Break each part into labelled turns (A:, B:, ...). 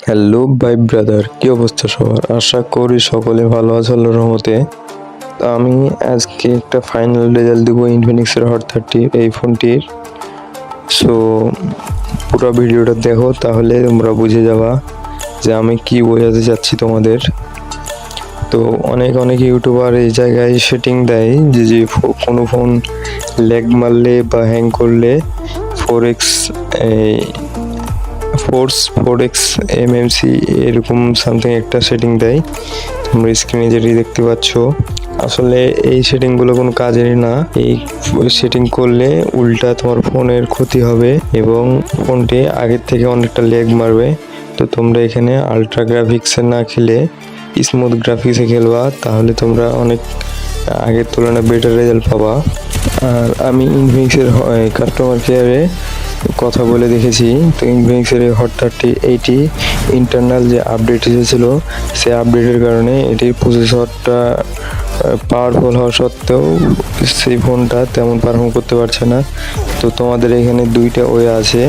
A: Hello ভাই brother, কি অবস্থা সবার? আশা করি সকলে ভালো আছে আল্লাহর রহমতে। তো আমি আজকে একটা ফাইনাল রেজাল্ট দেবো ইনফিনিক্সের হট 30 এই ফোনটির। সো পুরো ভিডিওটা দেখো, তাহলে তোমরা বুঝে যাবা যে আমি কি বোঝাতে চাচ্ছি তোমাদের। তো অনেক ইউটিউবার এই জায়গায় সেটিং দেয় যে কোনো ফোন ল্যাগ মারলে বা হ্যাং করলে 4x এমএমসি এরকম সামথিং একটা সেটিং দেয়। তোমরা স্ক্রিনে যেটি দেখতে পাচ্ছ, আসলে এই সেটিংগুলো কোনো কাজেরই না। এই সেটিং করলে উল্টা তোমার ফোনের ক্ষতি হবে এবং ফোনটি আগের থেকে অনেকটা ল্যাগ মারবে। তো তোমরা এখানে আলট্রা গ্রাফিক্সে না খেলে স্মুথ গ্রাফিক্সে খেলবা, তাহলে তোমরা অনেক আগের তুলনায় বেটার রেজাল্ট পাবা। আর আমি ইনফিনিক্সের কাস্টমার কেয়ারে কথা বলে দেখেছি। তো ইনফিনিক্সের এই হট 30 ইন্টারনাল যে আপডেট এসেছিলো, সেই আপডেটের কারণে এটির প্রসেসরটা পাওয়ারফুল হওয়া সত্ত্বেও সেই ফোনটা তেমন পারফর্ম করতে পারছে না। তো তোমাদের এখানে দুইটা ওয়ে আছে,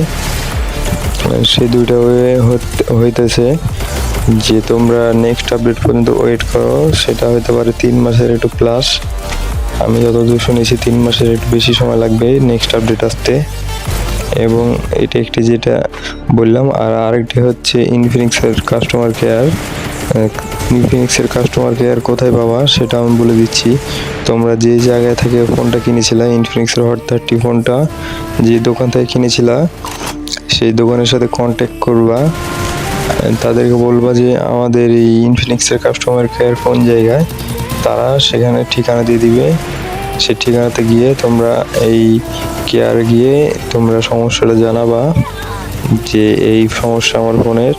A: সেই দুইটা ওয়ে হইতেছে যে তোমরা নেক্সট আপডেট পর্যন্ত ওয়েট করো। সেটা হতে পারে 3 মাসের একটু প্লাস। আমি যতদূর শুনেছি 3 মাসের একটু বেশি সময় লাগবে নেক্সট আপডেট আসতে। এবং এটা একটি যেটা বললাম, আর আরেকটি হচ্ছে ইনফিনিক্সের কাস্টমার কেয়ার। ইনফিনিক্সের কাস্টমার কেয়ার কোথায় পাবা সেটা আমি বলে দিচ্ছি। তোমরা যে জায়গা থেকে ফোনটা কিনেছিলা, ইনফিনিক্সের হট 30 ফোনটা যে দোকান থেকে কিনেছিলা, সেই দোকানের সাথে কন্ট্যাক্ট করবা। তাদেরকে বলবা যে আমাদের এই ইনফিনিক্সের কাস্টমার কেয়ার কোন জায়গায়, তারা সেখানে ঠিকানা দিয়ে দিবে। সেই ঠিকানাতে গিয়ে তোমরা এই কেয়ারে গিয়ে তোমরা সমস্যাটা জানাবা যে এই সমস্যা আমার ফোনের,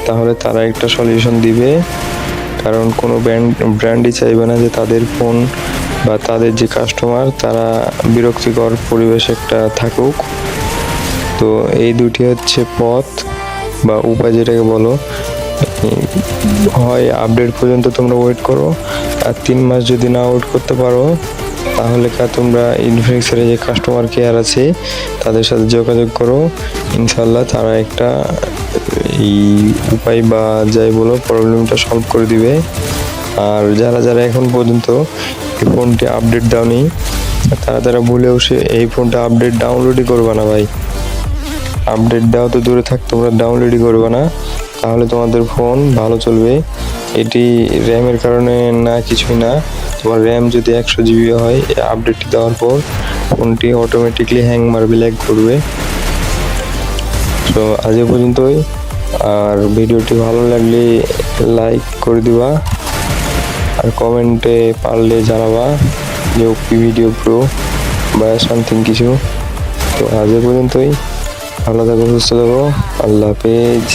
A: তাহলে তারা একটা সলিউশন দিবে। কারণ কোনো ব্র্যান্ডই চাইবে না যে তাদের ফোন বা তাদের যে কাস্টমার তারা বিরক্তিকর পরিবেশ একটা থাকুক। তো এই দুটি হচ্ছে পথ বা উপায়, যেটাকে বলো। হয় আপডেট পর্যন্ত তোমরা ওয়েট করো, আর 3 মাস যদি না ওয়েট করতে পারো, তাহলে তোমরা ইনফিনিক্সের যে কাস্টমার কেয়ার আছে তাদের সাথে যোগাযোগ করো। ইনশাল্লাহ তারা একটা এই উপায় বা যাই বলো প্রবলেমটা সলভ করে দিবে। আর যারা এখন পর্যন্ত এই ফোনটি আপডেট দাওনি, তারা ভুলেও এই ফোনটা আপডেট ডাউনলোডই করবে না ভাই। আপডেট দেওয়া তো দূরে থাক, তোমরা ডাউনলোডই করবে না, তাহলে তোমাদের ফোন ভালো চলবে। এটি র্যামের কারণে না, কিছুই না। তোমার র্যাম যদি 100 জিবি হয়, আপডেটটি দেওয়ার পর ফোনটি অটোমেটিকলি হ্যাং মারবে, ল্যাগ করবে। তো আজ পর্যন্তই। আর ভিডিওটি ভালো লাগলে লাইক করে দিবা, আর কমেন্টে পারলে জানাবা যে ওপি ভিডিও প্রো বা সামথিং কিছু। তো আজ পর্যন্তই। ভালো থাকো, সুস্থ থাকো, আল্লাহ হাফেজ।